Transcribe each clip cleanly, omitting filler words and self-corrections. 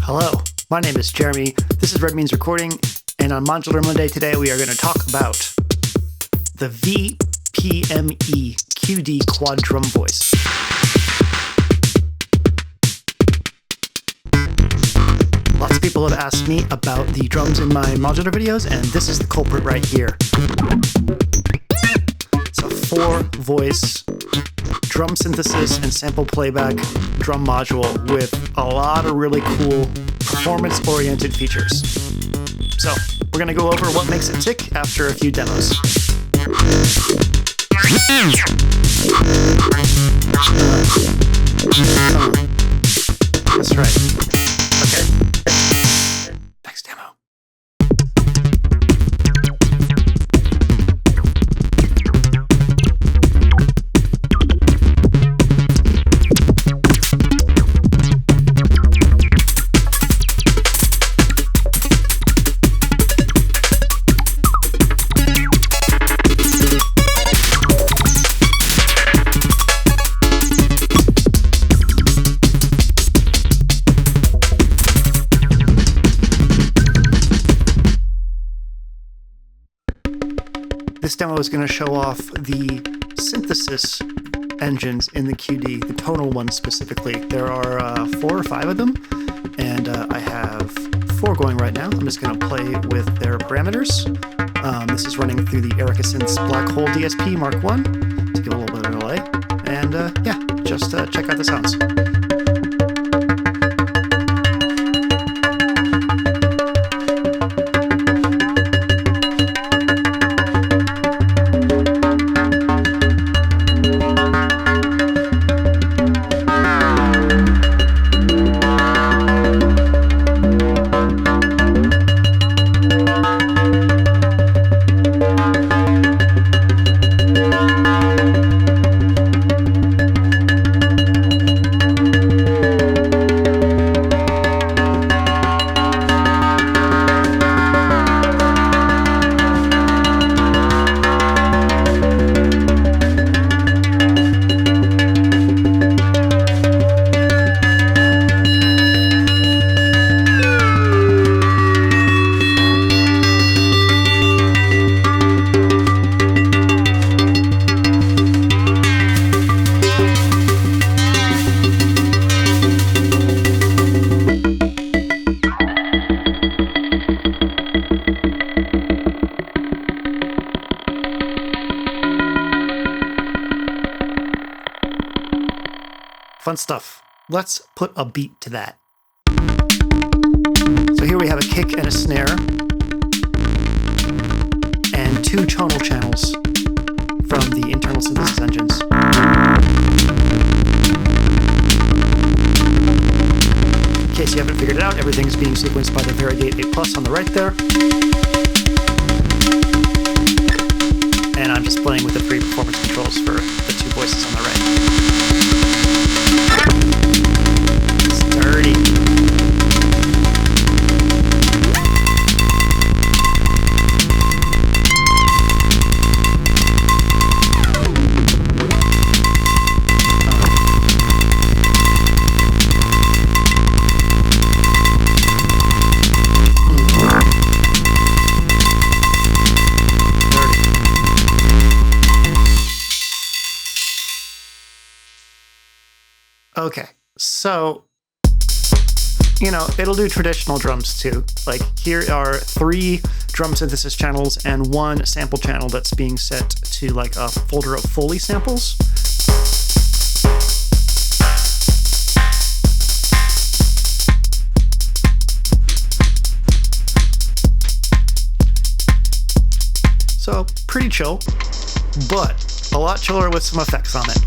Hello, my name is Jeremy. This is Red Means Recording, and on Modular Monday today we are going to talk about the VPME QD quad drum voice. Lots of people have asked me about the drums in my modular videos, and this is the culprit right here. It's a 4-voice drum synthesis and sample playback drum module with a lot of really cool performance-oriented features. So, we're going to go over what makes it tick after a few demos. That's right. Okay. Next demo. This demo is going to show off the synthesis engines in the QD, the tonal ones specifically. There are 4 or 5 of them, and I have 4 going right now. I'm just going to play with their parameters. This is running through the Erica Synths Black Hole DSP Mark 1 to give a little bit of delay. And yeah, just check out the sounds. Fun stuff. Let's put a beat to that. So here we have a kick and a snare, and 2 tonal channels from the internal synthesis engines. In case you haven't figured it out, everything's being sequenced by the Varigate 8+ on the right there. And I'm just playing with the pre-performance controls for the 2 voices on the right. It's dirty. Okay, so, you know, it'll do traditional drums too. Like, here are 3 drum synthesis channels and 1 sample channel that's being set to like a folder of Foley samples. So, pretty chill, but a lot chiller with some effects on it.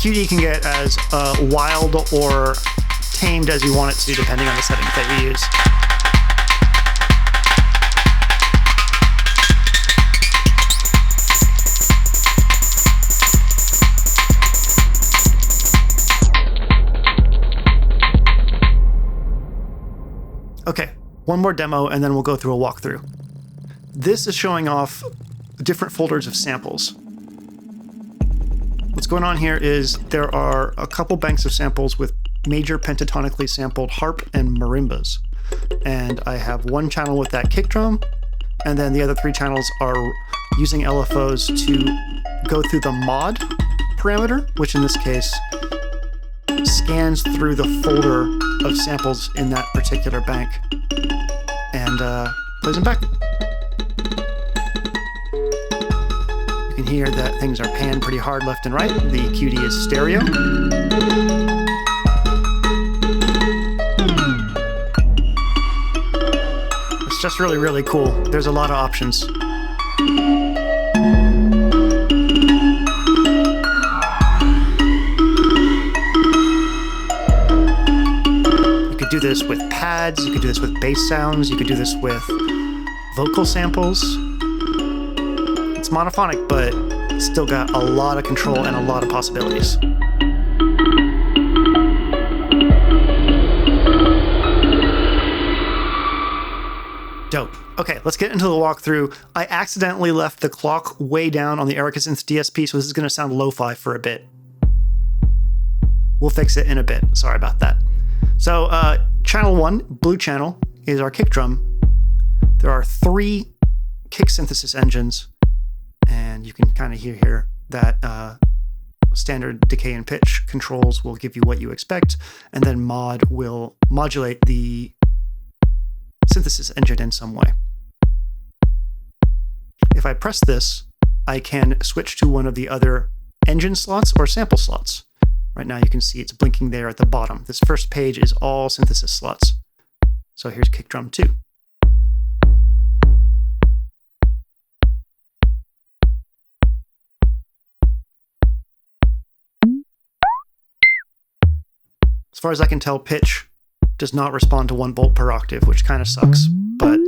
QD can get as wild or tamed as you want it to, depending on the settings that you use. Okay, one more demo, and then we'll go through a walkthrough. This is showing off different folders of samples. What's going on here is there are a couple banks of samples with major pentatonically sampled harp and marimbas. And I have one channel with that kick drum, and then the other 3 channels are using LFOs to go through the mod parameter, which in this case scans through the folder of samples in that particular bank and plays them back. You can hear that things are panned pretty hard left and right. The QD is stereo. It's just really, really cool. There's a lot of options. You could do this with pads, you could do this with bass sounds, you could do this with vocal samples. It's monophonic, but it's still got a lot of control and a lot of possibilities. Dope. Okay, let's get into the walkthrough. I accidentally left the clock way down on the Erica Synth DSP, so this is going to sound lo-fi for a bit. We'll fix it in a bit. Sorry about that. So, channel 1, blue channel, is our kick drum. There are 3 kick synthesis engines, and you can kind of hear here that standard decay and pitch controls will give you what you expect, and then mod will modulate the synthesis engine in some way. If I press this, I can switch to one of the other engine slots or sample slots. Right now you can see it's blinking there at the bottom. This first page is all synthesis slots. So here's kick drum 2. As far as I can tell, pitch does not respond to 1 volt per octave, which kind of sucks, but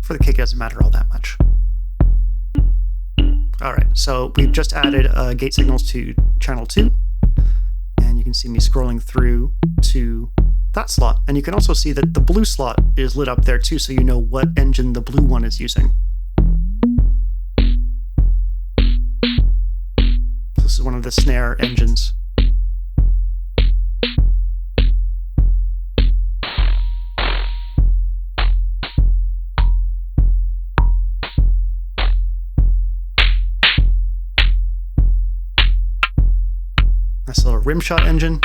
for the kick it doesn't matter all that much. All right, so we've just added gate signals to channel 2, and you can see me scrolling through to that slot. And you can also see that the blue slot is lit up there too, so you know what engine the blue one is using. So this is one of the snare engines. Nice little rimshot engine.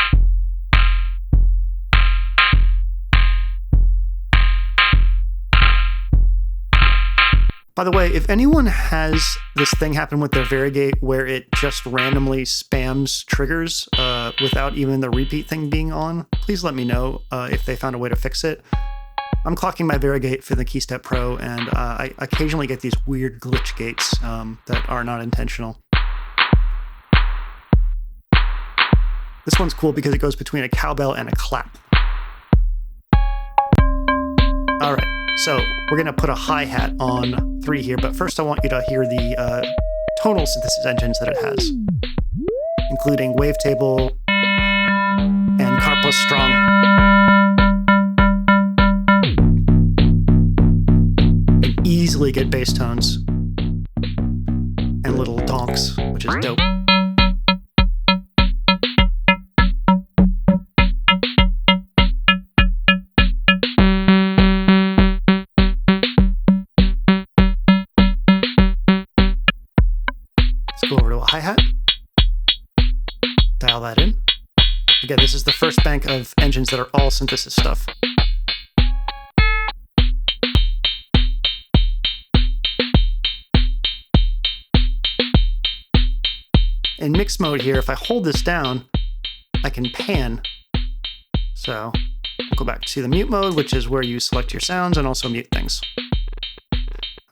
By the way, if anyone has this thing happen with their variegate where it just randomly spams triggers without even the repeat thing being on, please let me know if they found a way to fix it. I'm clocking my variegate for the KeyStep Pro, and I occasionally get these weird glitch gates that are not intentional. This one's cool because it goes between a cowbell and a clap. All right, so we're gonna put a hi-hat on 3 here, but first I want you to hear the tonal synthesis engines that it has, including wavetable and car plus strong. You can easily get bass tones and little donks, which is dope. Go over to a hi-hat, dial that in. Again, this is the first bank of engines that are all synthesis stuff. In mix mode here, if I hold this down, I can pan. So I'll go back to the mute mode, which is where you select your sounds and also mute things.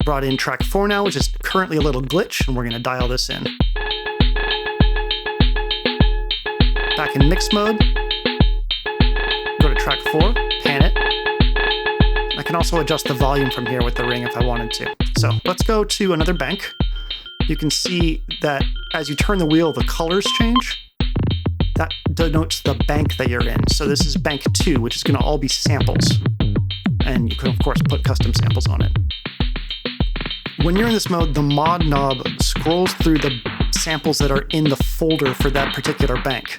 Brought in track 4 now, which is currently a little glitch, and we're going to dial this in. Back in mix mode, go to track 4, pan it. I can also adjust the volume from here with the ring if I wanted to. So let's go to another bank. You can see that as you turn the wheel, the colors change. That denotes the bank that you're in. So this is bank 2, which is going to all be samples. and you can, of course, put custom samples on it. When you're in this mode, the mod knob scrolls through the samples that are in the folder for that particular bank,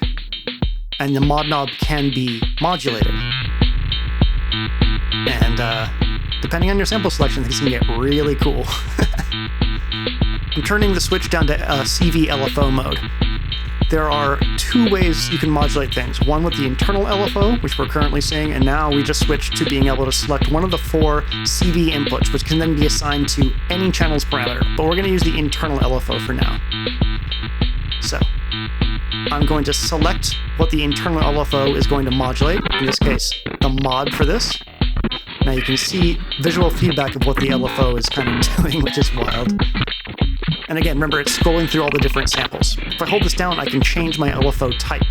and the mod knob can be modulated. And depending on your sample selection, things can get really cool. I'm turning the switch down to CV LFO mode. There are two ways you can modulate things. One with the internal LFO, which we're currently seeing, and now we just switched to being able to select one of the 4 CV inputs, which can then be assigned to any channel's parameter. But we're going to use the internal LFO for now. So I'm going to select what the internal LFO is going to modulate, in this case, the mod for this. Now you can see visual feedback of what the LFO is kind of doing, which is wild. And again, remember, it's scrolling through all the different samples. If I hold this down, I can change my LFO type.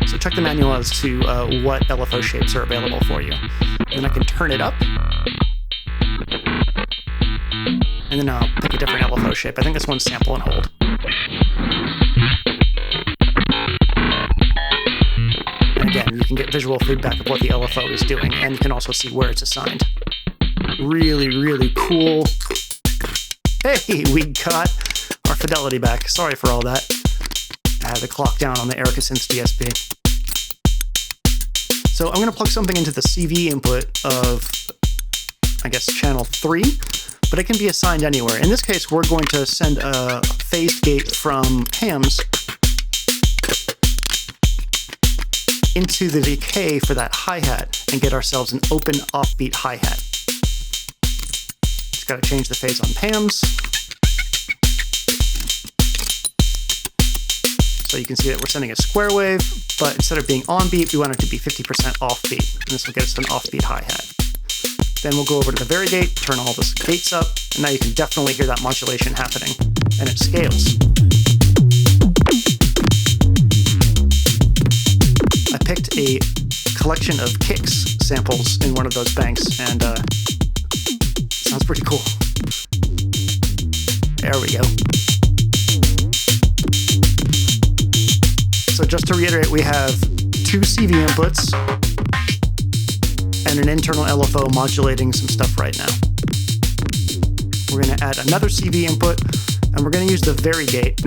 So check the manual as to what LFO shapes are available for you. And then I can turn it up. And then I'll pick a different LFO shape. I think this one's sample and hold. And again, you can get visual feedback of what the LFO is doing, and you can also see where it's assigned. Really, really cool. Hey, we got our fidelity back. Sorry for all that. I had the clock down on the Erica Synths DSP. So I'm going to plug something into the CV input of, I guess, channel 3, but it can be assigned anywhere. In this case, we're going to send a phased gate from hams into the decay for that hi-hat and get ourselves an open offbeat hi-hat. Just got to change the phase on PAMs. So you can see that we're sending a square wave, but instead of being on beat, we want it to be 50% off beat. And this will get us an offbeat hi-hat. Then we'll go over to the varigate, turn all the gates up, and now you can definitely hear that modulation happening. And it scales. I picked a collection of kicks samples in one of those banks, and it sounds pretty cool. There we go. So just to reiterate, we have 2 CV inputs and an internal LFO modulating some stuff right now. We're going to add another CV input, and we're going to use the varigate.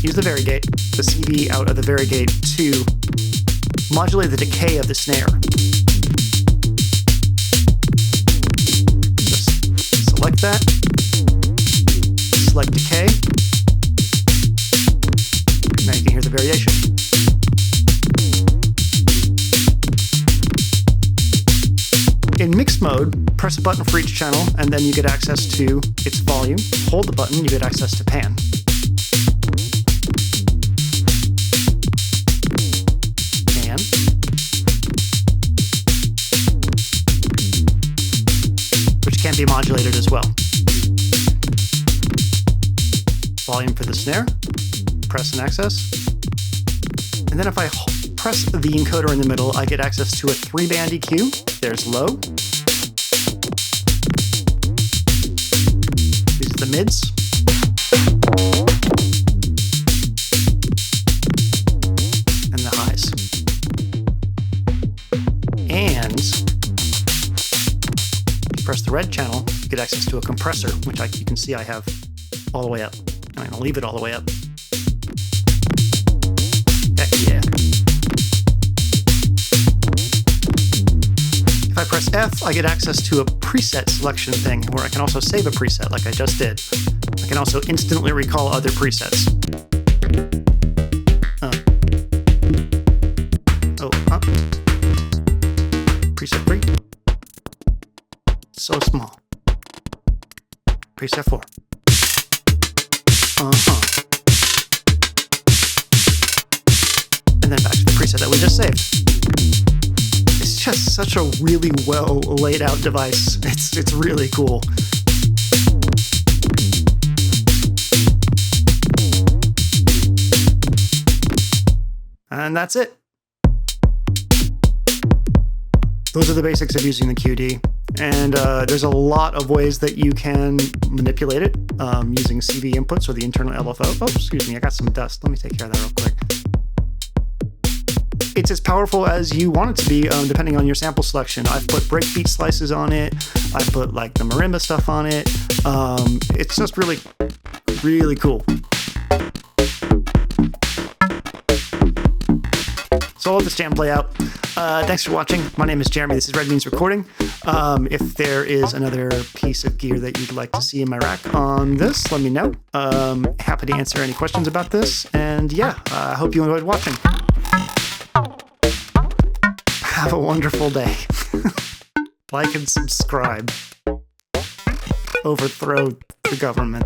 Use the varigate, the CV out of the varigate to modulate the decay of the snare. Just select that, select decay. Now you can hear the variation. In mix mode, press a button for each channel, and then you get access to its volume. Hold the button, you get access to pan. Pan. Which can be modulated as well. Volume for the snare. Press and access. And then if I press the encoder in the middle, I get access to a 3-band EQ. There's low. These are the mids. And the highs. And if you press the red channel, you get access to a compressor, which you can see I have all the way up. I'm going to leave it all the way up. Heck yeah. If I press F, I get access to a preset selection thing where I can also save a preset like I just did. I can also instantly recall other presets. Preset 3. So small. Preset 4. And then back to the preset that we just saved. It's just such a really well laid out device. It's really cool. And that's it. Those are the basics of using the QD. And there's a lot of ways that you can manipulate it using CV inputs or the internal LFO. Oh, excuse me, I got some dust. Let me take care of that real quick. it's as powerful as you want it to be, depending on your sample selection. I've put breakbeat slices on it. I put like the marimba stuff on it. It's just really, really cool. So I'll let this jam play out. Thanks for watching. My name is Jeremy. This is Red Beans Recording. If there is another piece of gear that you'd like to see in my rack on this, let me know. Happy to answer any questions about this. And yeah, I hope you enjoyed watching. Have a wonderful day. Like and subscribe. Overthrow the government.